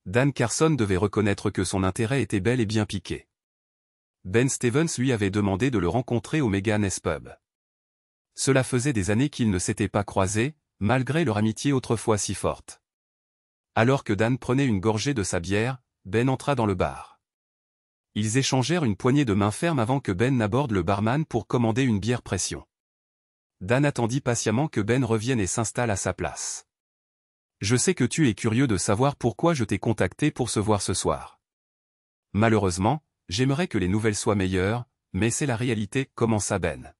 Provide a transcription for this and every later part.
Dan Carson devait reconnaître que son intérêt était bel et bien piqué. Ben Stevens lui avait demandé de le rencontrer au Mega Ness Pub. Cela faisait des années qu'ils ne s'étaient pas croisés, malgré leur amitié autrefois si forte. Alors que Dan prenait une gorgée de sa bière, Ben entra dans le bar. Ils échangèrent une poignée de main ferme avant que Ben n'aborde le barman pour commander une bière pression. Dan attendit patiemment que Ben revienne et s'installe à sa place. « Je sais que tu es curieux de savoir pourquoi je t'ai contacté pour se voir ce soir. Malheureusement, j'aimerais que les nouvelles soient meilleures, mais c'est la réalité, commença Ben.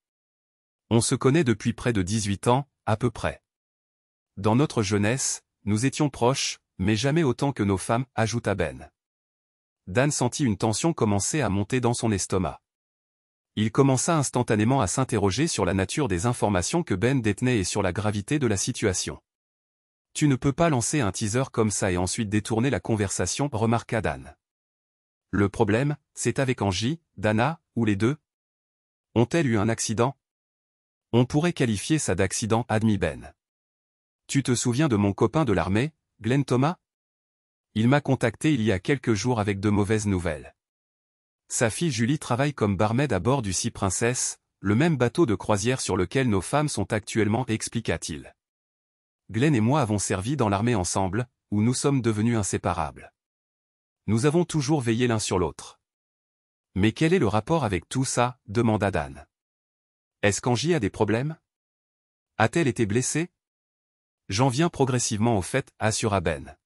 On se connaît depuis près de 18 ans, à peu près. Dans notre jeunesse, nous étions proches, mais jamais autant que nos femmes, ajouta Ben. Dan sentit une tension commencer à monter dans son estomac. Il commença instantanément à s'interroger sur la nature des informations que Ben détenait et sur la gravité de la situation. Tu ne peux pas lancer un teaser comme ça et ensuite détourner la conversation, remarqua Dan. Le problème, c'est avec Angie, Dana, ou les deux. Ont-elles eu un accident? On pourrait qualifier ça d'accident, admit Ben. Tu te souviens de mon copain de l'armée, Glenn Thomas? Il m'a contacté il y a quelques jours avec de mauvaises nouvelles. Sa fille Julie travaille comme barmaid à bord du Sea Princess, le même bateau de croisière sur lequel nos femmes sont actuellement, expliqua-t-il. Glenn et moi avons servi dans l'armée ensemble, où nous sommes devenus inséparables. Nous avons toujours veillé l'un sur l'autre. Mais quel est le rapport avec tout ça, demanda Dan. Est-ce qu'Angie a des problèmes? A-t-elle été blessée? J'en viens progressivement au fait, assura Ben.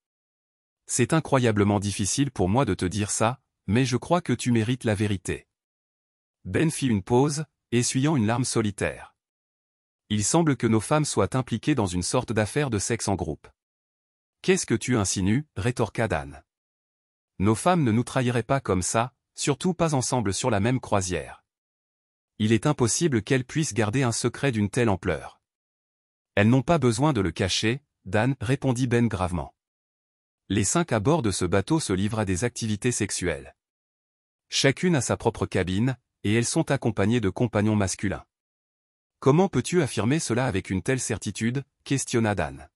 C'est incroyablement difficile pour moi de te dire ça, mais je crois que tu mérites la vérité. Ben fit une pause, essuyant une larme solitaire. Il semble que nos femmes soient impliquées dans une sorte d'affaire de sexe en groupe. Qu'est-ce que tu insinues, rétorqua Dan. Nos femmes ne nous trahiraient pas comme ça, surtout pas ensemble sur la même croisière. Il est impossible qu'elles puissent garder un secret d'une telle ampleur. Elles n'ont pas besoin de le cacher, Dan, répondit Ben gravement. Les 5 à bord de ce bateau se livrent à des activités sexuelles. Chacune a sa propre cabine, et elles sont accompagnées de compagnons masculins. Comment peux-tu affirmer cela avec une telle certitude, questionna Dan.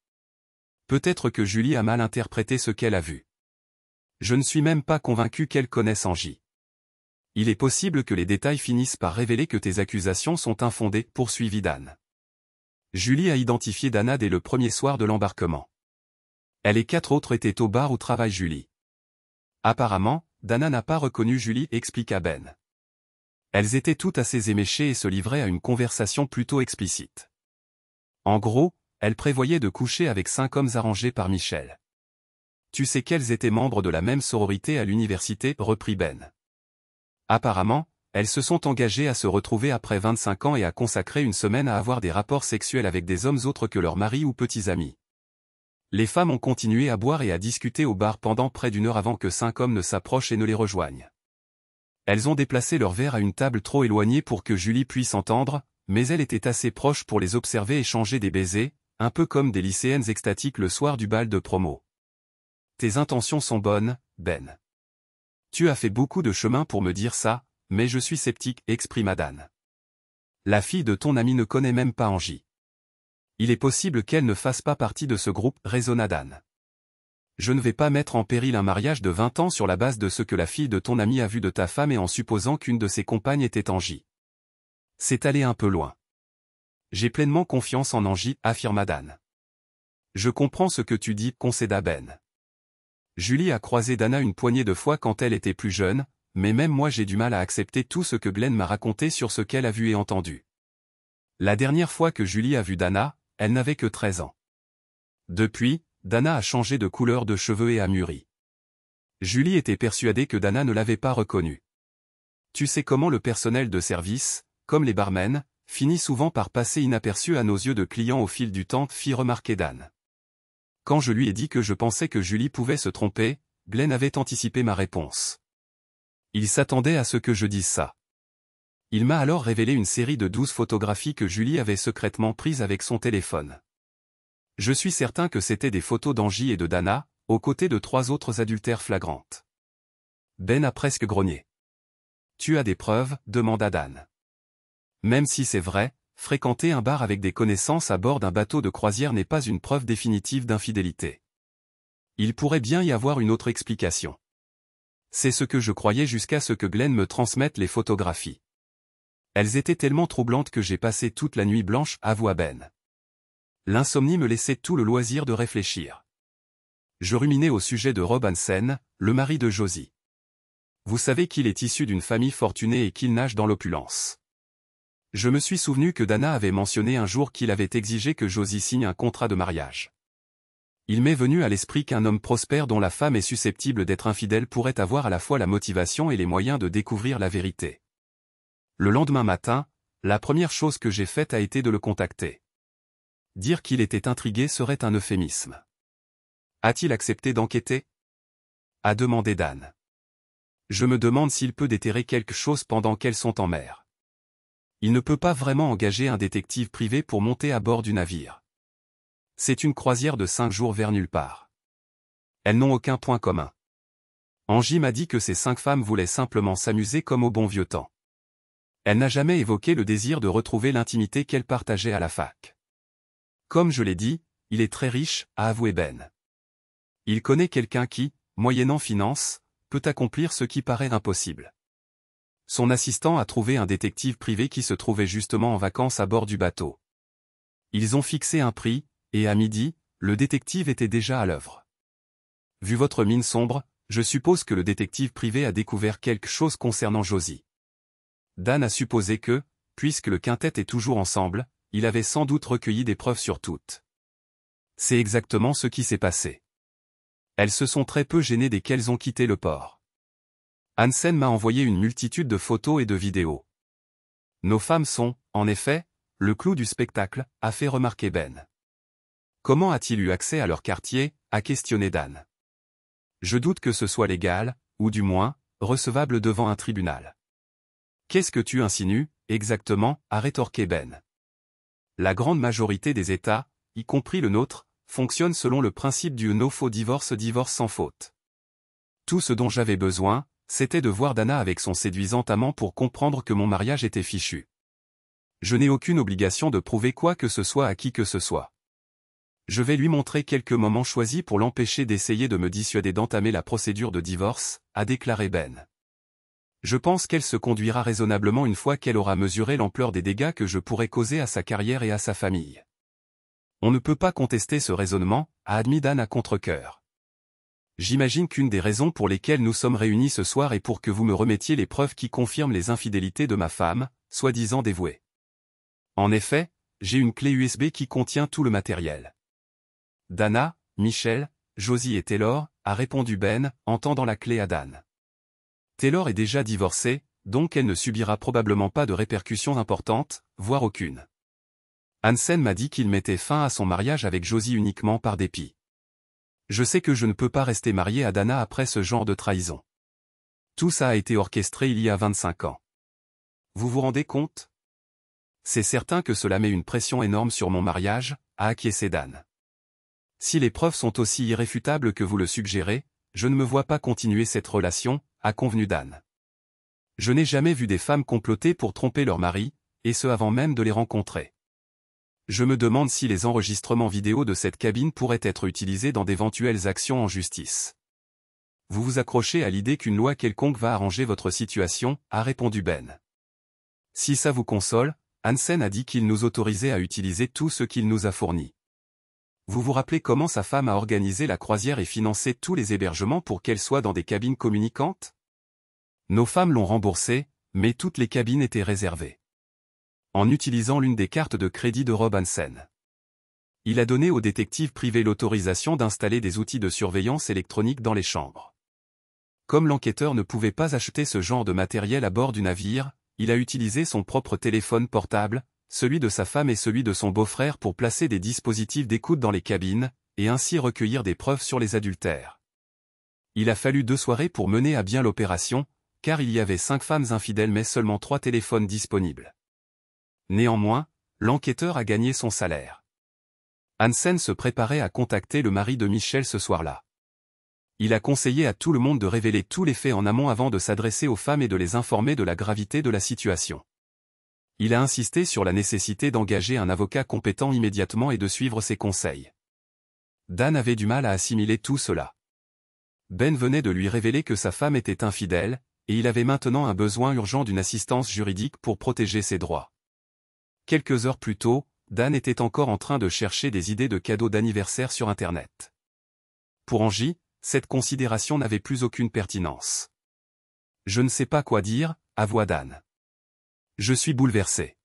Peut-être que Julie a mal interprété ce qu'elle a vu. Je ne suis même pas convaincu qu'elle connaisse Angie. Il est possible que les détails finissent par révéler que tes accusations sont infondées, poursuivit Dan. Julie a identifié Dana dès le premier soir de l'embarquement. Elle et 4 autres étaient au bar où travaille Julie. Apparemment, Dana n'a pas reconnu Julie, expliqua Ben. Elles étaient toutes assez éméchées et se livraient à une conversation plutôt explicite. En gros, elles prévoyaient de coucher avec 5 hommes arrangés par Michel. Tu sais qu'elles étaient membres de la même sororité à l'université, reprit Ben. Apparemment, elles se sont engagées à se retrouver après 25 ans et à consacrer une semaine à avoir des rapports sexuels avec des hommes autres que leurs maris ou petits amis. Les femmes ont continué à boire et à discuter au bar pendant près d'1 heure avant que 5 hommes ne s'approchent et ne les rejoignent. Elles ont déplacé leur verre à une table trop éloignée pour que Julie puisse entendre, mais elle était assez proche pour les observer échanger des baisers, un peu comme des lycéennes extatiques le soir du bal de promo. Tes intentions sont bonnes, Ben. Tu as fait beaucoup de chemin pour me dire ça, mais je suis sceptique, exprima Dan. La fille de ton ami ne connaît même pas Angie. Il est possible qu'elle ne fasse pas partie de ce groupe, raisonna Dan. Je ne vais pas mettre en péril un mariage de 20 ans sur la base de ce que la fille de ton ami a vu de ta femme et en supposant qu'une de ses compagnes était Angie. C'est aller un peu loin. J'ai pleinement confiance en Angie, affirma Dan. Je comprends ce que tu dis, concéda Ben. Julie a croisé Dana une poignée de fois quand elle était plus jeune, mais même moi j'ai du mal à accepter tout ce que Glenn m'a raconté sur ce qu'elle a vu et entendu. La dernière fois que Julie a vu Dana, elle n'avait que 13 ans. Depuis, Dana a changé de couleur de cheveux et a mûri. Julie était persuadée que Dana ne l'avait pas reconnue. Tu sais comment le personnel de service, comme les barmen, finit souvent par passer inaperçu à nos yeux de clients au fil du temps, fit remarquer Dan. Quand je lui ai dit que je pensais que Julie pouvait se tromper, Glenn avait anticipé ma réponse. Il s'attendait à ce que je dise ça. Il m'a alors révélé une série de 12 photographies que Julie avait secrètement prises avec son téléphone. Je suis certain que c'étaient des photos d'Angie et de Dana, aux côtés de 3 autres adultères flagrantes. Ben a presque grogné. Tu as des preuves, demanda Dan. Même si c'est vrai, fréquenter un bar avec des connaissances à bord d'un bateau de croisière n'est pas une preuve définitive d'infidélité. Il pourrait bien y avoir une autre explication. C'est ce que je croyais jusqu'à ce que Glenn me transmette les photographies. Elles étaient tellement troublantes que j'ai passé toute la nuit blanche, avoua Ben. L'insomnie me laissait tout le loisir de réfléchir. Je ruminais au sujet de Rob Hansen, le mari de Josie. Vous savez qu'il est issu d'une famille fortunée et qu'il nage dans l'opulence. Je me suis souvenu que Dana avait mentionné un jour qu'il avait exigé que Josie signe un contrat de mariage. Il m'est venu à l'esprit qu'un homme prospère dont la femme est susceptible d'être infidèle pourrait avoir à la fois la motivation et les moyens de découvrir la vérité. Le lendemain matin, la première chose que j'ai faite a été de le contacter. Dire qu'il était intrigué serait un euphémisme. A-t-il accepté d'enquêter? A demandé Dan. Je me demande s'il peut déterrer quelque chose pendant qu'elles sont en mer. Il ne peut pas vraiment engager un détective privé pour monter à bord du navire. C'est une croisière de 5 jours vers nulle part. Elles n'ont aucun point commun. Angie m'a dit que ces 5 femmes voulaient simplement s'amuser comme au bon vieux temps. Elle n'a jamais évoqué le désir de retrouver l'intimité qu'elle partageait à la fac. Comme je l'ai dit, il est très riche, a avoué Ben. Il connaît quelqu'un qui, moyennant finance, peut accomplir ce qui paraît impossible. Son assistant a trouvé un détective privé qui se trouvait justement en vacances à bord du bateau. Ils ont fixé un prix, et à midi, le détective était déjà à l'œuvre. Vu votre mine sombre, je suppose que le détective privé a découvert quelque chose concernant Josie. Dan a supposé que, puisque le quintet est toujours ensemble, il avait sans doute recueilli des preuves sur toutes. C'est exactement ce qui s'est passé. Elles se sont très peu gênées dès qu'elles ont quitté le port. Hansen m'a envoyé une multitude de photos et de vidéos. Nos femmes sont, en effet, le clou du spectacle, a fait remarquer Ben. Comment a-t-il eu accès à leur quartier, a questionné Dan. Je doute que ce soit légal, ou du moins, recevable devant un tribunal. Qu'est-ce que tu insinues, exactement, a rétorqué Ben. La grande majorité des États, y compris le nôtre, fonctionnent selon le principe du no faux divorce sans faute. Tout ce dont j'avais besoin, c'était de voir Dana avec son séduisant amant pour comprendre que mon mariage était fichu. Je n'ai aucune obligation de prouver quoi que ce soit à qui que ce soit. Je vais lui montrer quelques moments choisis pour l'empêcher d'essayer de me dissuader d'entamer la procédure de divorce, a déclaré Ben. Je pense qu'elle se conduira raisonnablement une fois qu'elle aura mesuré l'ampleur des dégâts que je pourrais causer à sa carrière et à sa famille. On ne peut pas contester ce raisonnement, a admis Dan à contre-cœur. J'imagine qu'une des raisons pour lesquelles nous sommes réunis ce soir est pour que vous me remettiez les preuves qui confirment les infidélités de ma femme, soi-disant dévouée. En effet, j'ai une clé USB qui contient tout le matériel. Dana, Michelle, Josie et Taylor, a répondu Ben, en tendant la clé à Dan. Taylor est déjà divorcée, donc elle ne subira probablement pas de répercussions importantes, voire aucune. Hansen m'a dit qu'il mettait fin à son mariage avec Josie uniquement par dépit. Je sais que je ne peux pas rester marié à Dana après ce genre de trahison. Tout ça a été orchestré il y a 25 ans. Vous vous rendez compte? C'est certain que cela met une pression énorme sur mon mariage, a acquiescé Dan. Si les preuves sont aussi irréfutables que vous le suggérez, je ne me vois pas continuer cette relation, a convenu Dan. Je n'ai jamais vu des femmes comploter pour tromper leur mari, et ce avant même de les rencontrer. Je me demande si les enregistrements vidéo de cette cabine pourraient être utilisés dans d'éventuelles actions en justice. Vous vous accrochez à l'idée qu'une loi quelconque va arranger votre situation, a répondu Ben. Si ça vous console, Hansen a dit qu'il nous autorisait à utiliser tout ce qu'il nous a fourni. Vous vous rappelez comment sa femme a organisé la croisière et financé tous les hébergements pour qu'elle soit dans des cabines communicantes? Nos femmes l'ont remboursé, mais toutes les cabines étaient réservées. En utilisant l'une des cartes de crédit de Rob Hansen. Il a donné au détective privé l'autorisation d'installer des outils de surveillance électronique dans les chambres. Comme l'enquêteur ne pouvait pas acheter ce genre de matériel à bord du navire, il a utilisé son propre téléphone portable, celui de sa femme et celui de son beau-frère pour placer des dispositifs d'écoute dans les cabines, et ainsi recueillir des preuves sur les adultères. Il a fallu 2 soirées pour mener à bien l'opération, car il y avait 5 femmes infidèles mais seulement 3 téléphones disponibles. Néanmoins, l'enquêteur a gagné son salaire. Hansen se préparait à contacter le mari de Michelle ce soir-là. Il a conseillé à tout le monde de révéler tous les faits en amont avant de s'adresser aux femmes et de les informer de la gravité de la situation. Il a insisté sur la nécessité d'engager un avocat compétent immédiatement et de suivre ses conseils. Dan avait du mal à assimiler tout cela. Ben venait de lui révéler que sa femme était infidèle, et il avait maintenant un besoin urgent d'une assistance juridique pour protéger ses droits. Quelques heures plus tôt, Dan était encore en train de chercher des idées de cadeaux d'anniversaire sur Internet. Pour Angie, cette considération n'avait plus aucune pertinence. « Je ne sais pas quoi dire », avoua Dan. « Je suis bouleversé.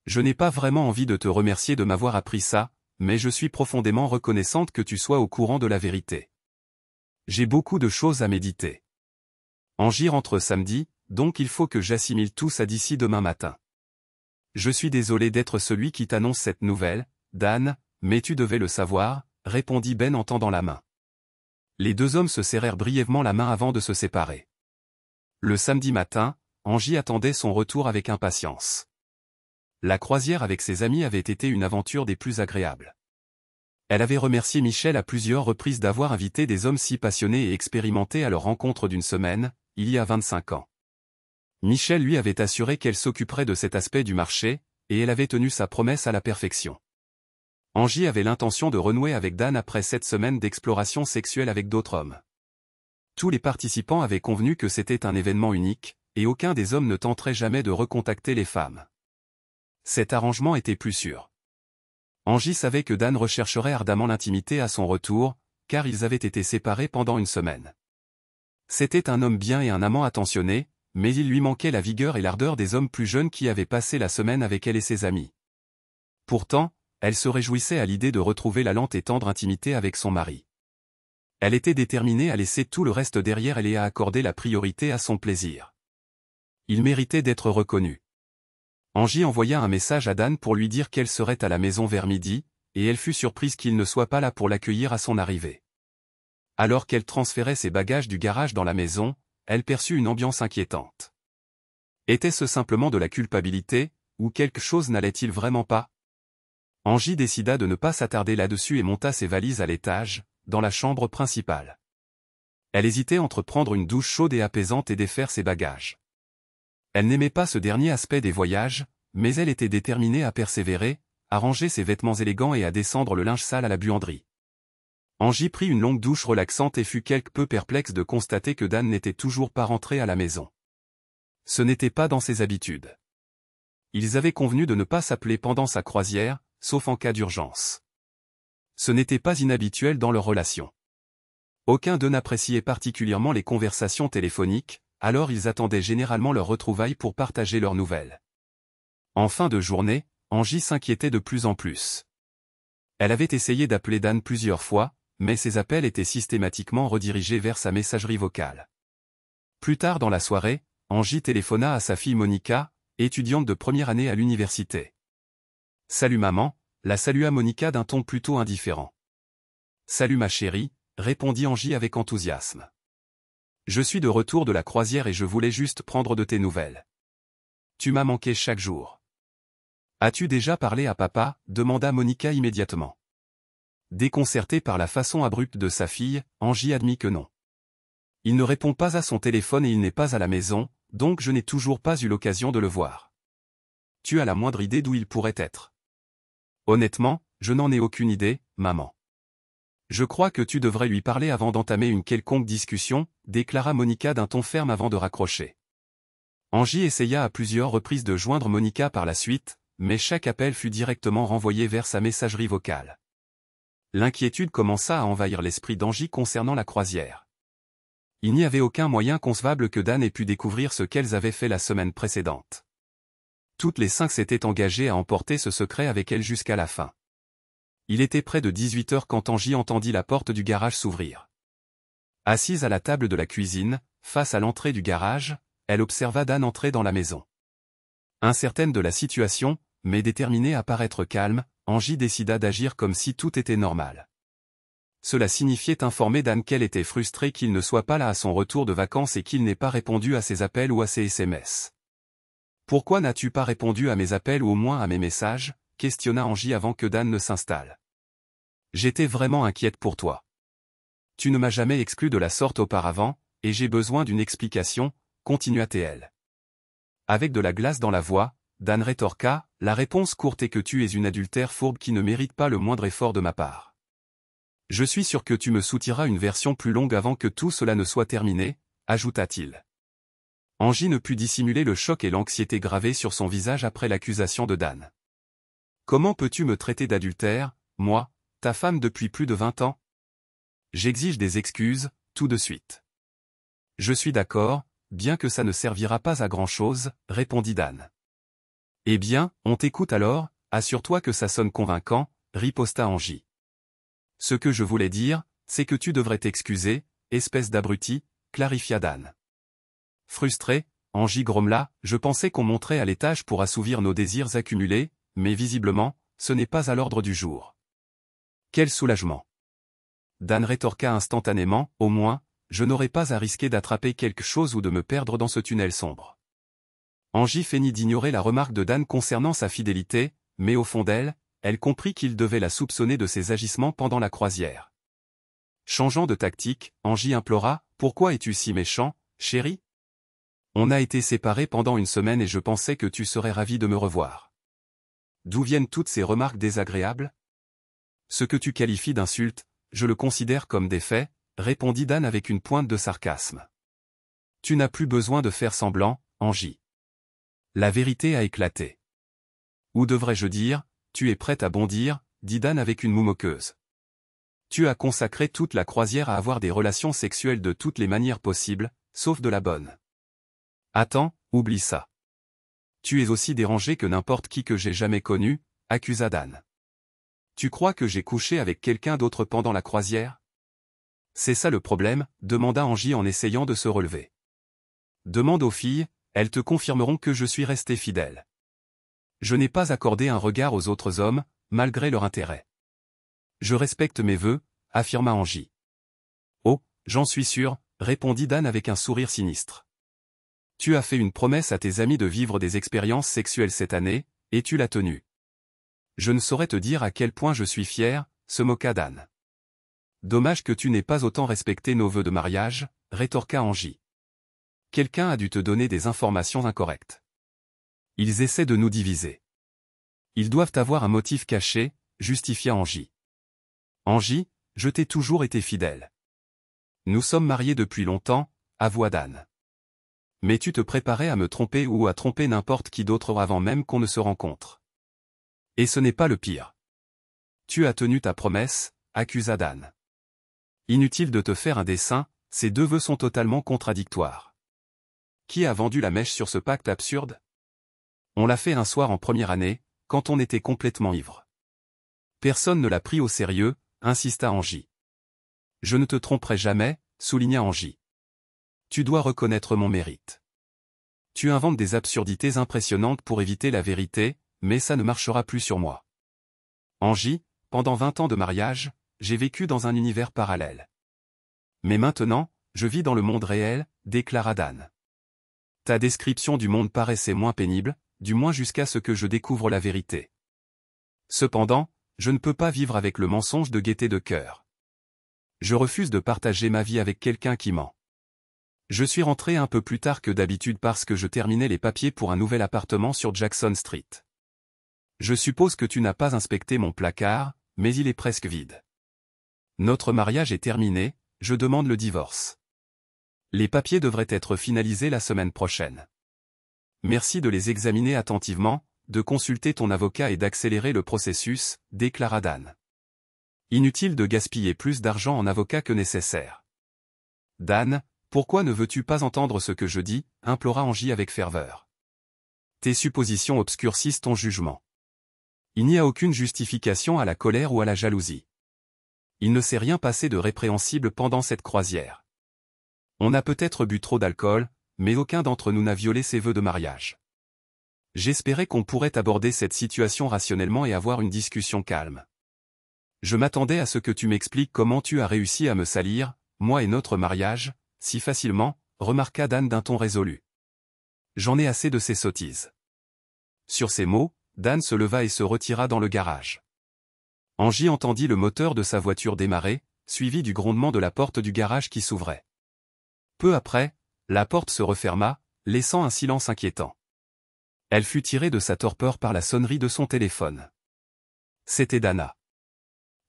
Je n'ai pas vraiment envie de te remercier de m'avoir appris ça, mais je suis profondément reconnaissante que tu sois au courant de la vérité. J'ai beaucoup de choses à méditer. Angie rentre samedi, donc il faut que j'assimile tout ça d'ici demain matin. Je suis désolé d'être celui qui t'annonce cette nouvelle, Dan, mais tu devais le savoir, répondit Ben en tendant la main. Les deux hommes se serrèrent brièvement la main avant de se séparer. Le samedi matin, Angie attendait son retour avec impatience. La croisière avec ses amis avait été une aventure des plus agréables. Elle avait remercié Michel à plusieurs reprises d'avoir invité des hommes si passionnés et expérimentés à leur rencontre d'une semaine, il y a 25 ans. Michel lui avait assuré qu'elle s'occuperait de cet aspect du marché, et elle avait tenu sa promesse à la perfection. Angie avait l'intention de renouer avec Dan après 7 semaines d'exploration sexuelle avec d'autres hommes. Tous les participants avaient convenu que c'était un événement unique, et aucun des hommes ne tenterait jamais de recontacter les femmes. Cet arrangement était plus sûr. Angie savait que Dan rechercherait ardemment l'intimité à son retour, car ils avaient été séparés pendant une semaine. C'était un homme bien et un amant attentionné, mais il lui manquait la vigueur et l'ardeur des hommes plus jeunes qui avaient passé la semaine avec elle et ses amis. Pourtant, elle se réjouissait à l'idée de retrouver la lente et tendre intimité avec son mari. Elle était déterminée à laisser tout le reste derrière elle et à accorder la priorité à son plaisir. Il méritait d'être reconnu. Angie envoya un message à Dan pour lui dire qu'elle serait à la maison vers midi, et elle fut surprise qu'il ne soit pas là pour l'accueillir à son arrivée. Alors qu'elle transférait ses bagages du garage dans la maison, elle perçut une ambiance inquiétante. Était-ce simplement de la culpabilité, ou quelque chose n'allait-il vraiment pas? Angie décida de ne pas s'attarder là-dessus et monta ses valises à l'étage, dans la chambre principale. Elle hésitait entre prendre une douche chaude et apaisante et défaire ses bagages. Elle n'aimait pas ce dernier aspect des voyages, mais elle était déterminée à persévérer, à ranger ses vêtements élégants et à descendre le linge sale à la buanderie. Angie prit une longue douche relaxante et fut quelque peu perplexe de constater que Dan n'était toujours pas rentré à la maison. Ce n'était pas dans ses habitudes. Ils avaient convenu de ne pas s'appeler pendant sa croisière, sauf en cas d'urgence. Ce n'était pas inhabituel dans leur relation. Aucun d'eux n'appréciait particulièrement les conversations téléphoniques, alors ils attendaient généralement leur retrouvaille pour partager leurs nouvelles. En fin de journée, Angie s'inquiétait de plus en plus. Elle avait essayé d'appeler Dan plusieurs fois, mais ses appels étaient systématiquement redirigés vers sa messagerie vocale. Plus tard dans la soirée, Angie téléphona à sa fille Monica, étudiante de première année à l'université. « Salut maman », la salua Monica d'un ton plutôt indifférent. « Salut ma chérie », répondit Angie avec enthousiasme. « Je suis de retour de la croisière et je voulais juste prendre de tes nouvelles. Tu m'as manqué chaque jour. » « As-tu déjà parlé à papa ?» demanda Monica immédiatement. Déconcertée par la façon abrupte de sa fille, Angie admit que non. « Il ne répond pas à son téléphone et il n'est pas à la maison, donc je n'ai toujours pas eu l'occasion de le voir. Tu as la moindre idée d'où il pourrait être? » « Honnêtement, je n'en ai aucune idée, maman. »« Je crois que tu devrais lui parler avant d'entamer une quelconque discussion, » déclara Monica d'un ton ferme avant de raccrocher. Angie essaya à plusieurs reprises de joindre Monica par la suite, mais chaque appel fut directement renvoyé vers sa messagerie vocale. L'inquiétude commença à envahir l'esprit d'Angie concernant la croisière. Il n'y avait aucun moyen concevable que Dan ait pu découvrir ce qu'elles avaient fait la semaine précédente. Toutes les 5 s'étaient engagées à emporter ce secret avec elles jusqu'à la fin. Il était près de 18 heures quand Angie entendit la porte du garage s'ouvrir. Assise à la table de la cuisine, face à l'entrée du garage, elle observa Dan entrer dans la maison. Incertaine de la situation, mais déterminée à paraître calme, Angie décida d'agir comme si tout était normal. Cela signifiait informer Dan qu'elle était frustrée qu'il ne soit pas là à son retour de vacances et qu'il n'ait pas répondu à ses appels ou à ses SMS. « Pourquoi n'as-tu pas répondu à mes appels ou au moins à mes messages ?» questionna Angie avant que Dan ne s'installe. « J'étais vraiment inquiète pour toi. Tu ne m'as jamais exclu de la sorte auparavant, et j'ai besoin d'une explication, » continua-t-elle. Avec de la glace dans la voix, Dan rétorqua, « La réponse courte est que tu es une adultère fourbe qui ne mérite pas le moindre effort de ma part. Je suis sûr que tu me soutiras une version plus longue avant que tout cela ne soit terminé, ajouta-t-il. Angie ne put dissimuler le choc et l'anxiété gravés sur son visage après l'accusation de Dan. Comment peux-tu me traiter d'adultère, moi, ta femme depuis plus de 20 ans? J'exige des excuses, tout de suite. Je suis d'accord, bien que ça ne servira pas à grand-chose, répondit Dan. Eh bien, on t'écoute alors, assure-toi que ça sonne convaincant, riposta Angie. Ce que je voulais dire, c'est que tu devrais t'excuser, espèce d'abruti, clarifia Dan. Frustré, Angie grommela, je pensais qu'on monterait à l'étage pour assouvir nos désirs accumulés, mais visiblement, ce n'est pas à l'ordre du jour. Quel soulagement. Dan rétorqua instantanément, au moins, je n'aurais pas à risquer d'attraper quelque chose ou de me perdre dans ce tunnel sombre. Angie feignit d'ignorer la remarque de Dan concernant sa fidélité, mais au fond d'elle, elle comprit qu'il devait la soupçonner de ses agissements pendant la croisière. Changeant de tactique, Angie implora, « Pourquoi es-tu si méchant, chérie ? On a été séparés pendant une semaine et je pensais que tu serais ravi de me revoir. D'où viennent toutes ces remarques désagréables ? Ce que tu qualifies d'insulte, je le considère comme des faits, répondit Dan avec une pointe de sarcasme. Tu n'as plus besoin de faire semblant, Angie. La vérité a éclaté. Ou devrais-je dire, tu es prête à bondir, dit Dan avec une moue moqueuse. Tu as consacré toute la croisière à avoir des relations sexuelles de toutes les manières possibles, sauf de la bonne. Attends, oublie ça. Tu es aussi dérangé que n'importe qui que j'ai jamais connu, accusa Dan. Tu crois que j'ai couché avec quelqu'un d'autre pendant la croisière? C'est ça le problème, demanda Angie en essayant de se relever. Demande aux filles, elles te confirmeront que je suis resté fidèle. Je n'ai pas accordé un regard aux autres hommes, malgré leur intérêt. Je respecte mes vœux, affirma Angie. Oh, j'en suis sûr, répondit Dan avec un sourire sinistre. Tu as fait une promesse à tes amis de vivre des expériences sexuelles cette année, et tu l'as tenue. Je ne saurais te dire à quel point je suis fier, se moqua Dan. Dommage que tu n'aies pas autant respecté nos vœux de mariage, rétorqua Angie. Quelqu'un a dû te donner des informations incorrectes. Ils essaient de nous diviser. Ils doivent avoir un motif caché, justifia Angie. Angie, je t'ai toujours été fidèle. Nous sommes mariés depuis longtemps, avoua Dan. Mais tu te préparais à me tromper ou à tromper n'importe qui d'autre avant même qu'on ne se rencontre. Et ce n'est pas le pire. Tu as tenu ta promesse, accusa Dan. Inutile de te faire un dessin, ces deux vœux sont totalement contradictoires. Qui a vendu la mèche sur ce pacte absurde? On l'a fait un soir en première année, quand on était complètement ivre. Personne ne l'a pris au sérieux, insista Angie. Je ne te tromperai jamais, souligna Angie. Tu dois reconnaître mon mérite. Tu inventes des absurdités impressionnantes pour éviter la vérité, mais ça ne marchera plus sur moi. Angie, pendant 20 ans de mariage, j'ai vécu dans un univers parallèle. Mais maintenant, je vis dans le monde réel, déclara Dan. Ta description du monde paraissait moins pénible, du moins jusqu'à ce que je découvre la vérité. Cependant, je ne peux pas vivre avec le mensonge de gaieté de cœur. Je refuse de partager ma vie avec quelqu'un qui ment. Je suis rentré un peu plus tard que d'habitude parce que je terminais les papiers pour un nouvel appartement sur Jackson Street. Je suppose que tu n'as pas inspecté mon placard, mais il est presque vide. Notre mariage est terminé, je demande le divorce. Les papiers devraient être finalisés la semaine prochaine. Merci de les examiner attentivement, de consulter ton avocat et d'accélérer le processus, déclara Dan. Inutile de gaspiller plus d'argent en avocat que nécessaire. Dan, pourquoi ne veux-tu pas entendre ce que je dis, implora Angie avec ferveur. Tes suppositions obscurcissent ton jugement. Il n'y a aucune justification à la colère ou à la jalousie. Il ne s'est rien passé de répréhensible pendant cette croisière. On a peut-être bu trop d'alcool, mais aucun d'entre nous n'a violé ses vœux de mariage. J'espérais qu'on pourrait aborder cette situation rationnellement et avoir une discussion calme. Je m'attendais à ce que tu m'expliques comment tu as réussi à me salir, moi et notre mariage, si facilement, remarqua Dan d'un ton résolu. J'en ai assez de ces sottises. Sur ces mots, Dan se leva et se retira dans le garage. Angie entendit le moteur de sa voiture démarrer, suivi du grondement de la porte du garage qui s'ouvrait. Peu après, la porte se referma, laissant un silence inquiétant. Elle fut tirée de sa torpeur par la sonnerie de son téléphone. C'était Dana.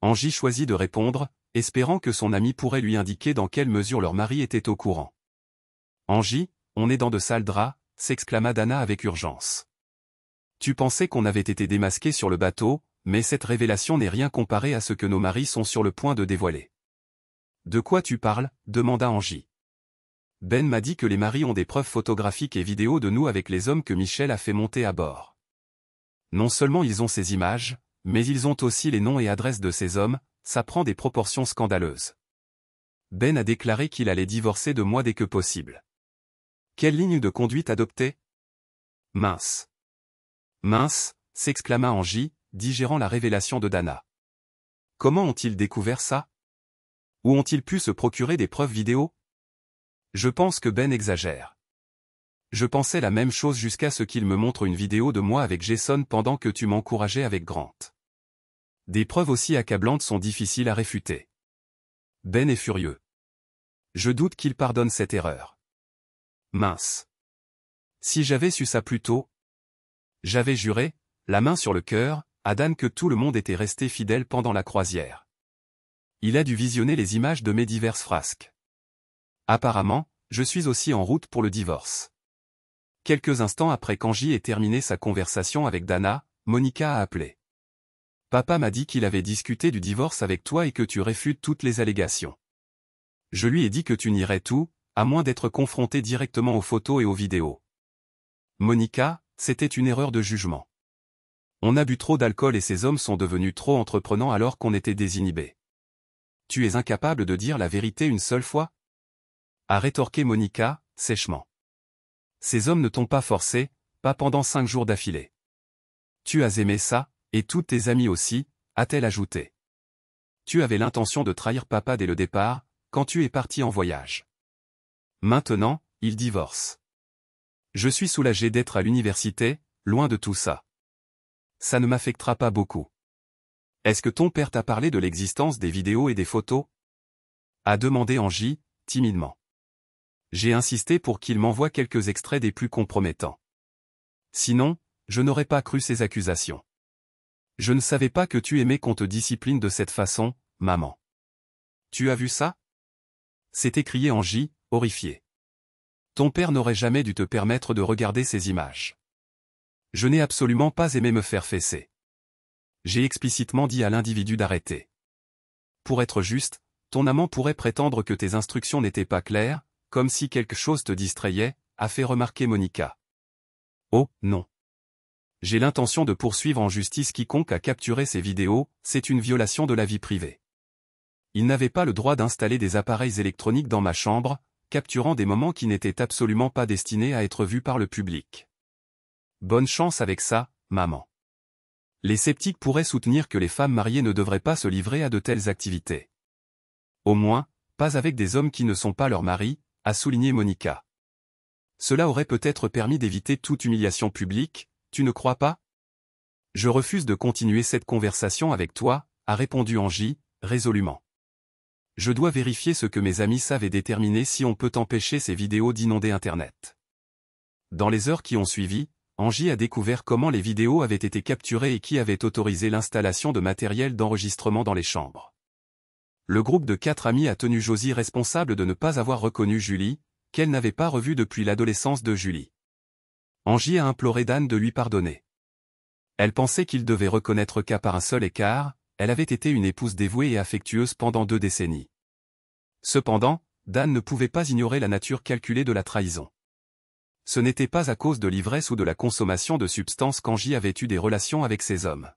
Angie choisit de répondre, espérant que son ami pourrait lui indiquer dans quelle mesure leur mari était au courant. « Angie, on est dans de sales draps », s'exclama Dana avec urgence. « Tu pensais qu'on avait été démasqués sur le bateau, mais cette révélation n'est rien comparée à ce que nos maris sont sur le point de dévoiler. »« De quoi tu parles ?» demanda Angie. « Ben m'a dit que les maris ont des preuves photographiques et vidéos de nous avec les hommes que Michel a fait monter à bord. Non seulement ils ont ces images, mais ils ont aussi les noms et adresses de ces hommes, ça prend des proportions scandaleuses. Ben a déclaré qu'il allait divorcer de moi dès que possible. Quelle ligne de conduite adopter ? Mince. Mince, s'exclama Angie, digérant la révélation de Dana. Comment ont-ils découvert ça ? Où ont-ils pu se procurer des preuves vidéo ? Je pense que Ben exagère. Je pensais la même chose jusqu'à ce qu'il me montre une vidéo de moi avec Jason pendant que tu m'encourageais avec Grant. Des preuves aussi accablantes sont difficiles à réfuter. Ben est furieux. Je doute qu'il pardonne cette erreur. Mince. Si j'avais su ça plus tôt. J'avais juré, la main sur le cœur, à Dan que tout le monde était resté fidèle pendant la croisière. Il a dû visionner les images de mes diverses frasques. Apparemment, je suis aussi en route pour le divorce. Quelques instants après qu'Angie ait terminé sa conversation avec Dana, Monica a appelé. Papa m'a dit qu'il avait discuté du divorce avec toi et que tu réfutes toutes les allégations. Je lui ai dit que tu nierais tout, à moins d'être confronté directement aux photos et aux vidéos. Monica, c'était une erreur de jugement. On a bu trop d'alcool et ces hommes sont devenus trop entreprenants alors qu'on était désinhibés. Tu es incapable de dire la vérité une seule fois ? A rétorqué Monica, sèchement. Ces hommes ne t'ont pas forcé, pas pendant 5 jours d'affilée. Tu as aimé ça, et tous tes amis aussi, a-t-elle ajouté. Tu avais l'intention de trahir papa dès le départ, quand tu es parti en voyage. Maintenant, ils divorcent. Je suis soulagé d'être à l'université, loin de tout ça. Ça ne m'affectera pas beaucoup. Est-ce que ton père t'a parlé de l'existence des vidéos et des photos ? A demandé Angie, timidement. J'ai insisté pour qu'il m'envoie quelques extraits des plus compromettants. Sinon, je n'aurais pas cru ces accusations. Je ne savais pas que tu aimais qu'on te discipline de cette façon, maman. Tu as vu ça ? S'est écrié Angie, horrifiée. Ton père n'aurait jamais dû te permettre de regarder ces images. Je n'ai absolument pas aimé me faire fesser. J'ai explicitement dit à l'individu d'arrêter. Pour être juste, ton amant pourrait prétendre que tes instructions n'étaient pas claires, comme si quelque chose te distrayait, a fait remarquer Monica. Oh, non. J'ai l'intention de poursuivre en justice quiconque a capturé ces vidéos, c'est une violation de la vie privée. Il n'avait pas le droit d'installer des appareils électroniques dans ma chambre, capturant des moments qui n'étaient absolument pas destinés à être vus par le public. Bonne chance avec ça, maman. Les sceptiques pourraient soutenir que les femmes mariées ne devraient pas se livrer à de telles activités. Au moins, pas avec des hommes qui ne sont pas leurs maris, a souligné Monica. Cela aurait peut-être permis d'éviter toute humiliation publique, tu ne crois pas ? Je refuse de continuer cette conversation avec toi, a répondu Angie, résolument. Je dois vérifier ce que mes amis savent et déterminer si on peut empêcher ces vidéos d'inonder Internet. Dans les heures qui ont suivi, Angie a découvert comment les vidéos avaient été capturées et qui avait autorisé l'installation de matériel d'enregistrement dans les chambres. Le groupe de 4 amis a tenu Josie responsable de ne pas avoir reconnu Julie, qu'elle n'avait pas revue depuis l'adolescence de Julie. Angie a imploré Dan de lui pardonner. Elle pensait qu'il devait reconnaître qu'à part un seul écart, elle avait été une épouse dévouée et affectueuse pendant 2 décennies. Cependant, Dan ne pouvait pas ignorer la nature calculée de la trahison. Ce n'était pas à cause de l'ivresse ou de la consommation de substances qu'Angie avait eu des relations avec ces hommes.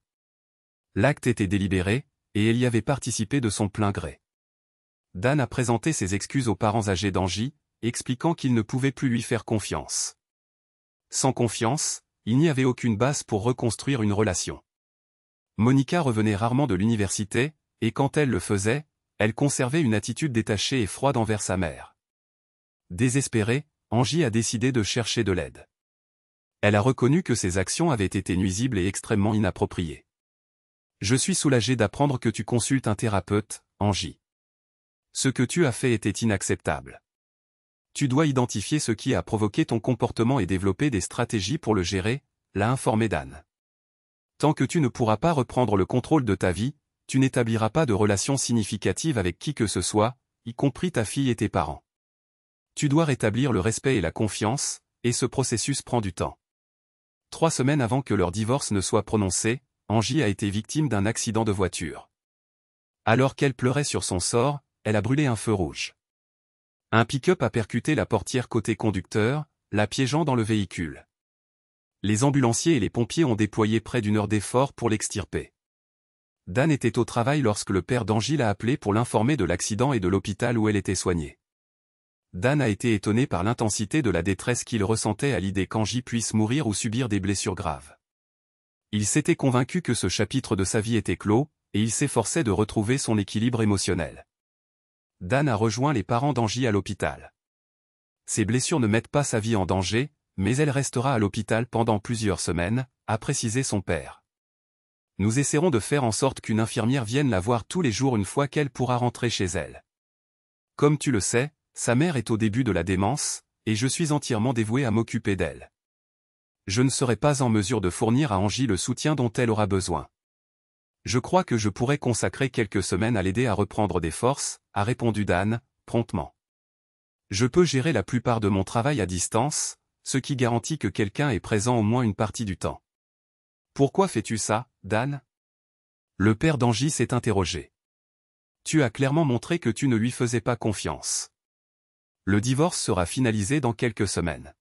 L'acte était délibéré, et elle y avait participé de son plein gré. Dan a présenté ses excuses aux parents âgés d'Angie, expliquant qu'il ne pouvait plus lui faire confiance. Sans confiance, il n'y avait aucune base pour reconstruire une relation. Monica revenait rarement de l'université, et quand elle le faisait, elle conservait une attitude détachée et froide envers sa mère. Désespérée, Angie a décidé de chercher de l'aide. Elle a reconnu que ses actions avaient été nuisibles et extrêmement inappropriées. Je suis soulagé d'apprendre que tu consultes un thérapeute, Angie. Ce que tu as fait était inacceptable. Tu dois identifier ce qui a provoqué ton comportement et développer des stratégies pour le gérer, l'a informé Dan. Tant que tu ne pourras pas reprendre le contrôle de ta vie, tu n'établiras pas de relation significative avec qui que ce soit, y compris ta fille et tes parents. Tu dois rétablir le respect et la confiance, et ce processus prend du temps. 3 semaines avant que leur divorce ne soit prononcé, Angie a été victime d'un accident de voiture. Alors qu'elle pleurait sur son sort, elle a brûlé un feu rouge. Un pick-up a percuté la portière côté conducteur, la piégeant dans le véhicule. Les ambulanciers et les pompiers ont déployé près d'1 heure d'efforts pour l'extirper. Dan était au travail lorsque le père d'Angie l'a appelé pour l'informer de l'accident et de l'hôpital où elle était soignée. Dan a été étonné par l'intensité de la détresse qu'il ressentait à l'idée qu'Angie puisse mourir ou subir des blessures graves. Il s'était convaincu que ce chapitre de sa vie était clos, et il s'efforçait de retrouver son équilibre émotionnel. Dan a rejoint les parents d'Angie à l'hôpital. Ces blessures ne mettent pas sa vie en danger, mais elle restera à l'hôpital pendant plusieurs semaines, a précisé son père. Nous essaierons de faire en sorte qu'une infirmière vienne la voir tous les jours une fois qu'elle pourra rentrer chez elle. Comme tu le sais, sa mère est au début de la démence, et je suis entièrement dévoué à m'occuper d'elle. Je ne serai pas en mesure de fournir à Angie le soutien dont elle aura besoin. Je crois que je pourrais consacrer quelques semaines à l'aider à reprendre des forces, a répondu Dan, promptement. Je peux gérer la plupart de mon travail à distance, ce qui garantit que quelqu'un est présent au moins une partie du temps. Pourquoi fais-tu ça, Dan? Le père d'Angie s'est interrogé. Tu as clairement montré que tu ne lui faisais pas confiance. Le divorce sera finalisé dans quelques semaines.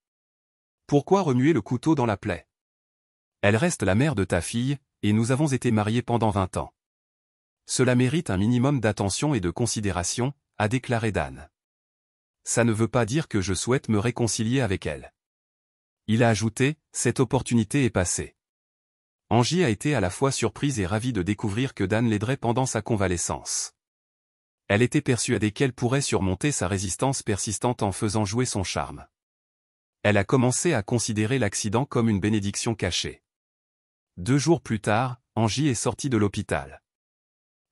Pourquoi remuer le couteau dans la plaie? Elle reste la mère de ta fille, et nous avons été mariés pendant 20 ans. Cela mérite un minimum d'attention et de considération, a déclaré Dan. Ça ne veut pas dire que je souhaite me réconcilier avec elle. Il a ajouté, cette opportunité est passée. Angie a été à la fois surprise et ravie de découvrir que Dan l'aiderait pendant sa convalescence. Elle était persuadée qu'elle pourrait surmonter sa résistance persistante en faisant jouer son charme. Elle a commencé à considérer l'accident comme une bénédiction cachée. 2 jours plus tard, Angie est sortie de l'hôpital.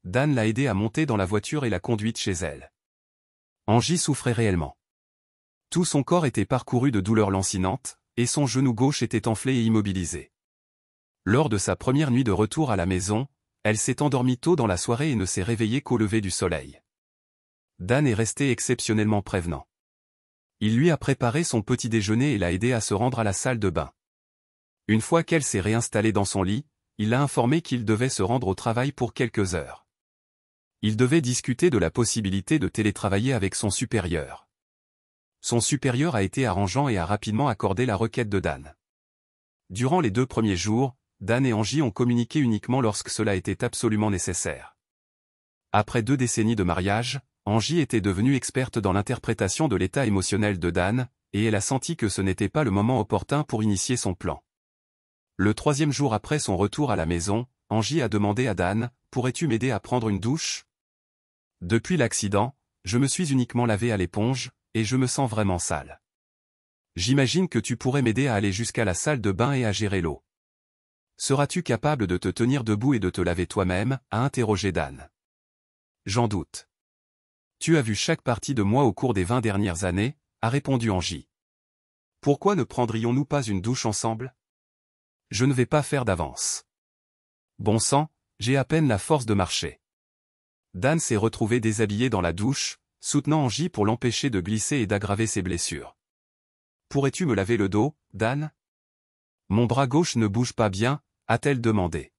Dan l'a aidée à monter dans la voiture et l'a conduite chez elle. Angie souffrait réellement. Tout son corps était parcouru de douleurs lancinantes, et son genou gauche était enflé et immobilisé. Lors de sa première nuit de retour à la maison, elle s'est endormie tôt dans la soirée et ne s'est réveillée qu'au lever du soleil. Dan est resté exceptionnellement prévenant. Il lui a préparé son petit déjeuner et l'a aidé à se rendre à la salle de bain. Une fois qu'elle s'est réinstallée dans son lit, il l'a informé qu'il devait se rendre au travail pour quelques heures. Il devait discuter de la possibilité de télétravailler avec son supérieur. Son supérieur a été arrangeant et a rapidement accordé la requête de Dan. Durant les 2 premiers jours, Dan et Angie ont communiqué uniquement lorsque cela était absolument nécessaire. Après 2 décennies de mariage, Angie était devenue experte dans l'interprétation de l'état émotionnel de Dan, et elle a senti que ce n'était pas le moment opportun pour initier son plan. Le 3e jour après son retour à la maison, Angie a demandé à Dan, « Pourrais-tu m'aider à prendre une douche ? Depuis l'accident, je me suis uniquement lavé à l'éponge, et je me sens vraiment sale. J'imagine que tu pourrais m'aider à aller jusqu'à la salle de bain et à gérer l'eau. Seras-tu capable de te tenir debout et de te laver toi-même » a interrogé Dan. J'en doute. Tu as vu chaque partie de moi au cours des 20 dernières années, a répondu Angie. Pourquoi ne prendrions-nous pas une douche ensemble? Je ne vais pas faire d'avance. Bon sang, j'ai à peine la force de marcher. Dan s'est retrouvé déshabillé dans la douche, soutenant Angie pour l'empêcher de glisser et d'aggraver ses blessures. Pourrais-tu me laver le dos, Dan? Mon bras gauche ne bouge pas bien, a-t-elle demandé.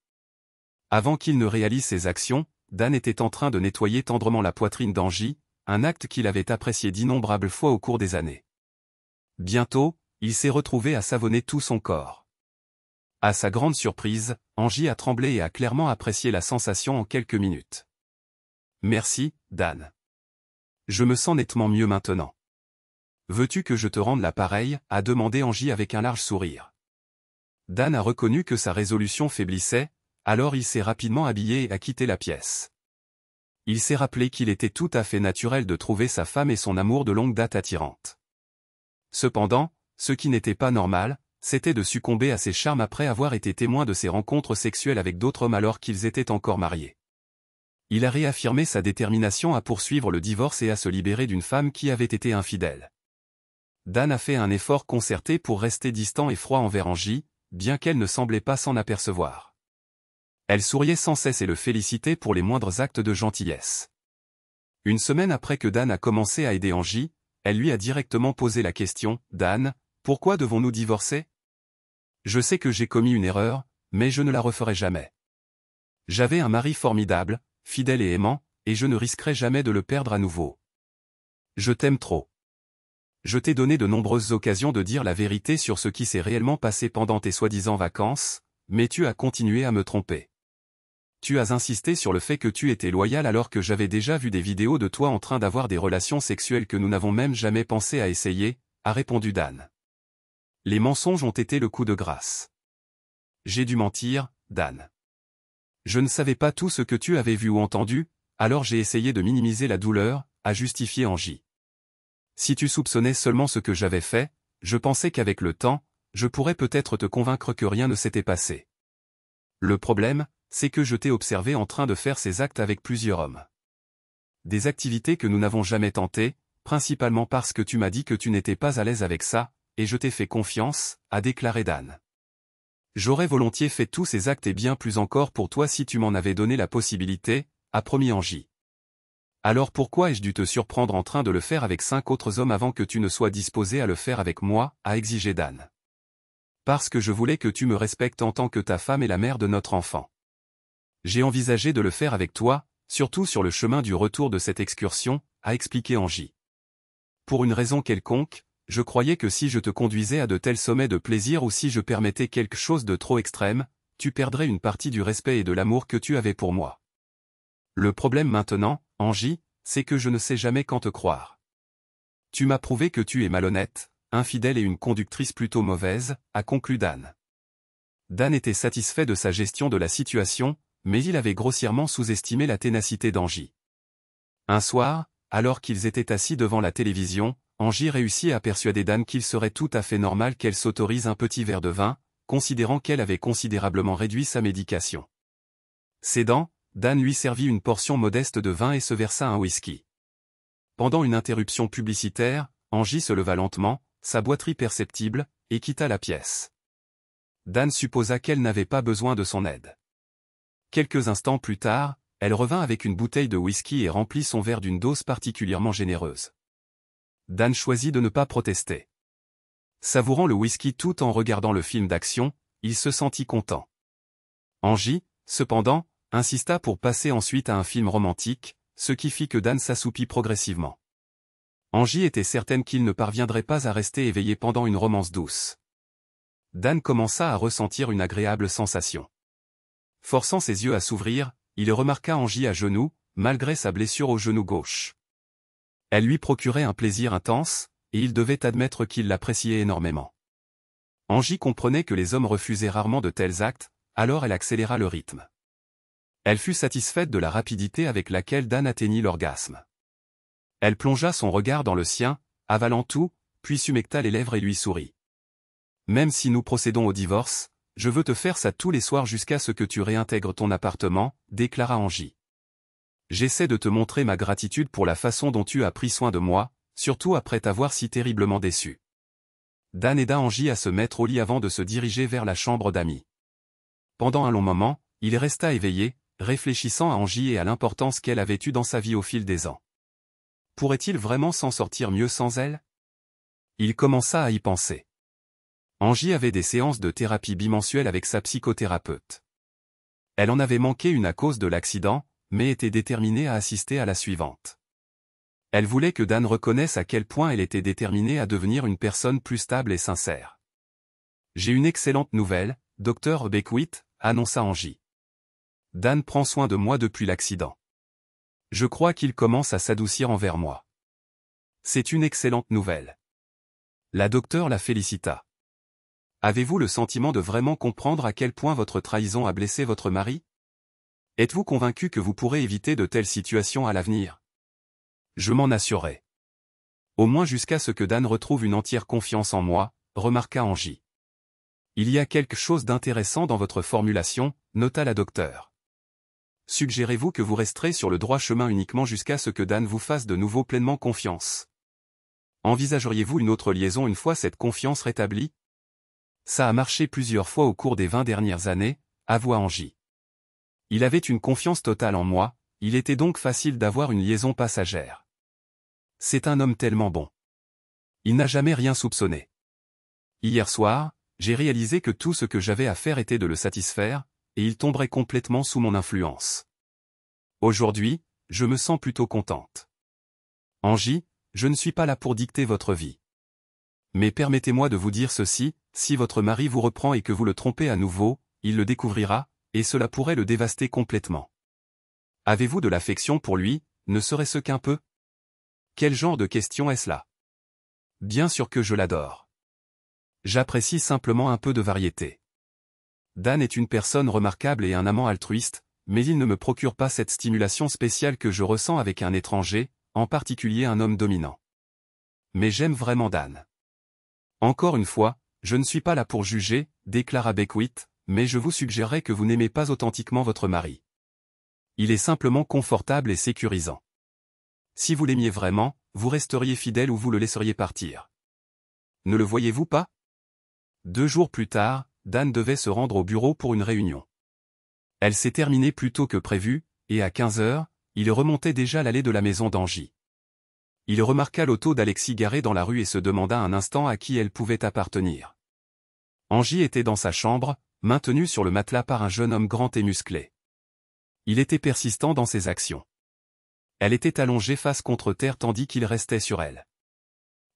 Avant qu'il ne réalise ses actions, Dan était en train de nettoyer tendrement la poitrine d'Angie, un acte qu'il avait apprécié d'innombrables fois au cours des années. Bientôt, il s'est retrouvé à savonner tout son corps. À sa grande surprise, Angie a tremblé et a clairement apprécié la sensation en quelques minutes. Merci, Dan. Je me sens nettement mieux maintenant. Veux-tu que je te rende l'appareil, a demandé Angie avec un large sourire. Dan a reconnu que sa résolution faiblissait, alors il s'est rapidement habillé et a quitté la pièce. Il s'est rappelé qu'il était tout à fait naturel de trouver sa femme et son amour de longue date attirante. Cependant, ce qui n'était pas normal, c'était de succomber à ses charmes après avoir été témoin de ses rencontres sexuelles avec d'autres hommes alors qu'ils étaient encore mariés. Il a réaffirmé sa détermination à poursuivre le divorce et à se libérer d'une femme qui avait été infidèle. Dan a fait un effort concerté pour rester distant et froid envers Angie, bien qu'elle ne semblait pas s'en apercevoir. Elle souriait sans cesse et le félicitait pour les moindres actes de gentillesse. Une semaine après que Dan a commencé à aider Angie, elle lui a directement posé la question, « Dan, pourquoi devons-nous divorcer ? Je sais que j'ai commis une erreur, mais je ne la referai jamais. J'avais un mari formidable, fidèle et aimant, et je ne risquerai jamais de le perdre à nouveau. Je t'aime trop. Je t'ai donné de nombreuses occasions de dire la vérité sur ce qui s'est réellement passé pendant tes soi-disant vacances, mais tu as continué à me tromper. Tu as insisté sur le fait que tu étais loyal alors que j'avais déjà vu des vidéos de toi en train d'avoir des relations sexuelles que nous n'avons même jamais pensé à essayer, a répondu Dan. Les mensonges ont été le coup de grâce. J'ai dû mentir, Dan. Je ne savais pas tout ce que tu avais vu ou entendu, alors j'ai essayé de minimiser la douleur, a justifié Angie. Si tu soupçonnais seulement ce que j'avais fait, je pensais qu'avec le temps, je pourrais peut-être te convaincre que rien ne s'était passé. Le problème, c'est que je t'ai observé en train de faire ces actes avec plusieurs hommes. Des activités que nous n'avons jamais tentées, principalement parce que tu m'as dit que tu n'étais pas à l'aise avec ça, et je t'ai fait confiance, a déclaré Dan. J'aurais volontiers fait tous ces actes et bien plus encore pour toi si tu m'en avais donné la possibilité, a promis Angie. Alors pourquoi ai-je dû te surprendre en train de le faire avec 5 autres hommes avant que tu ne sois disposé à le faire avec moi, a exigé Dan. Parce que je voulais que tu me respectes en tant que ta femme et la mère de notre enfant. J'ai envisagé de le faire avec toi, surtout sur le chemin du retour de cette excursion, a expliqué Angie. Pour une raison quelconque, je croyais que si je te conduisais à de tels sommets de plaisir ou si je permettais quelque chose de trop extrême, tu perdrais une partie du respect et de l'amour que tu avais pour moi. Le problème maintenant, Angie, c'est que je ne sais jamais quand te croire. Tu m'as prouvé que tu es malhonnête, infidèle et une conductrice plutôt mauvaise, a conclu Dan. Dan était satisfait de sa gestion de la situation, mais il avait grossièrement sous-estimé la ténacité d'Angie. Un soir, alors qu'ils étaient assis devant la télévision, Angie réussit à persuader Dan qu'il serait tout à fait normal qu'elle s'autorise un petit verre de vin, considérant qu'elle avait considérablement réduit sa médication. Cédant, Dan lui servit une portion modeste de vin et se versa un whisky. Pendant une interruption publicitaire, Angie se leva lentement, sa boiterie perceptible, et quitta la pièce. Dan supposa qu'elle n'avait pas besoin de son aide. Quelques instants plus tard, elle revint avec une bouteille de whisky et remplit son verre d'une dose particulièrement généreuse. Dan choisit de ne pas protester. Savourant le whisky tout en regardant le film d'action, il se sentit content. Angie, cependant, insista pour passer ensuite à un film romantique, ce qui fit que Dan s'assoupit progressivement. Angie était certaine qu'il ne parviendrait pas à rester éveillé pendant une romance douce. Dan commença à ressentir une agréable sensation. Forçant ses yeux à s'ouvrir, il remarqua Angie à genoux, malgré sa blessure au genou gauche. Elle lui procurait un plaisir intense, et il devait admettre qu'il l'appréciait énormément. Angie comprenait que les hommes refusaient rarement de tels actes, alors elle accéléra le rythme. Elle fut satisfaite de la rapidité avec laquelle Dan atteignit l'orgasme. Elle plongea son regard dans le sien, avalant tout, puis s'humecta les lèvres et lui sourit. « Même si nous procédons au divorce, je veux te faire ça tous les soirs jusqu'à ce que tu réintègres ton appartement, déclara Angie. J'essaie de te montrer ma gratitude pour la façon dont tu as pris soin de moi, surtout après t'avoir si terriblement déçu. » Dan aida Angie à se mettre au lit avant de se diriger vers la chambre d'amis. Pendant un long moment, il resta éveillé, réfléchissant à Angie et à l'importance qu'elle avait eue dans sa vie au fil des ans. Pourrait-il vraiment s'en sortir mieux sans elle? Il commença à y penser. Angie avait des séances de thérapie bimensuelles avec sa psychothérapeute. Elle en avait manqué une à cause de l'accident, mais était déterminée à assister à la suivante. Elle voulait que Dan reconnaisse à quel point elle était déterminée à devenir une personne plus stable et sincère. « J'ai une excellente nouvelle, Dr. Beckwith, annonça Angie. Dan prend soin de moi depuis l'accident. Je crois qu'il commence à s'adoucir envers moi. C'est une excellente nouvelle. » La docteure la félicita. « Avez-vous le sentiment de vraiment comprendre à quel point votre trahison a blessé votre mari? Êtes-vous convaincu que vous pourrez éviter de telles situations à l'avenir? Je m'en assurerai. Au moins jusqu'à ce que Dan retrouve une entière confiance en moi, remarqua Angie. Il y a quelque chose d'intéressant dans votre formulation, nota la docteure. Suggérez-vous que vous resterez sur le droit chemin uniquement jusqu'à ce que Dan vous fasse de nouveau pleinement confiance? Envisageriez-vous une autre liaison une fois cette confiance rétablie? Ça a marché plusieurs fois au cours des 20 dernières années, avoua Angie. Il avait une confiance totale en moi, il était donc facile d'avoir une liaison passagère. C'est un homme tellement bon. Il n'a jamais rien soupçonné. Hier soir, j'ai réalisé que tout ce que j'avais à faire était de le satisfaire, et il tomberait complètement sous mon influence. Aujourd'hui, je me sens plutôt contente. Angie, je ne suis pas là pour dicter votre vie. Mais permettez-moi de vous dire ceci, si votre mari vous reprend et que vous le trompez à nouveau, il le découvrira, et cela pourrait le dévaster complètement. Avez-vous de l'affection pour lui, ne serait-ce qu'un peu? Quel genre de question est-ce là? Bien sûr que je l'adore. J'apprécie simplement un peu de variété. Dan est une personne remarquable et un amant altruiste, mais il ne me procure pas cette stimulation spéciale que je ressens avec un étranger, en particulier un homme dominant. Mais j'aime vraiment Dan. Encore une fois, je ne suis pas là pour juger, déclara Beckwith, mais je vous suggérerais que vous n'aimez pas authentiquement votre mari. Il est simplement confortable et sécurisant. Si vous l'aimiez vraiment, vous resteriez fidèle ou vous le laisseriez partir. Ne le voyez-vous pas? 2 jours plus tard, Dan devait se rendre au bureau pour une réunion. Elle s'est terminée plus tôt que prévu, et à 15 heures, il remontait déjà l'allée de la maison d'Angie. Il remarqua l'auto d'Alexis garée dans la rue et se demanda un instant à qui elle pouvait appartenir. Angie était dans sa chambre, maintenue sur le matelas par un jeune homme grand et musclé. Il était persistant dans ses actions. Elle était allongée face contre terre tandis qu'il restait sur elle.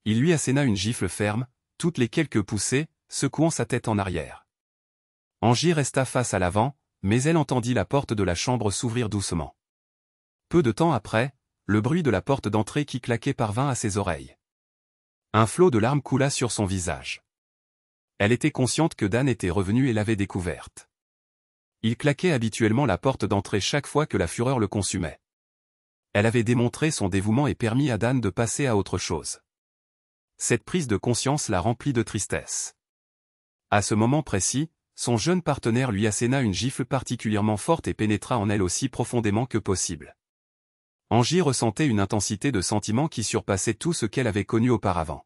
Il lui asséna une gifle ferme, toutes les quelques poussées, secouant sa tête en arrière. Angie resta face à l'avant, mais elle entendit la porte de la chambre s'ouvrir doucement. Peu de temps après, le bruit de la porte d'entrée qui claquait parvint à ses oreilles. Un flot de larmes coula sur son visage. Elle était consciente que Dan était revenu et l'avait découverte. Il claquait habituellement la porte d'entrée chaque fois que la fureur le consumait. Elle avait démontré son dévouement et permis à Dan de passer à autre chose. Cette prise de conscience la remplit de tristesse. À ce moment précis, son jeune partenaire lui asséna une gifle particulièrement forte et pénétra en elle aussi profondément que possible. Angie ressentait une intensité de sentiment qui surpassait tout ce qu'elle avait connu auparavant.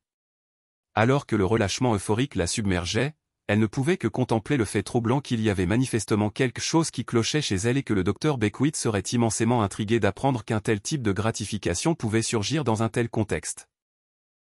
Alors que le relâchement euphorique la submergeait, elle ne pouvait que contempler le fait troublant qu'il y avait manifestement quelque chose qui clochait chez elle et que le docteur Beckwith serait immensément intrigué d'apprendre qu'un tel type de gratification pouvait surgir dans un tel contexte.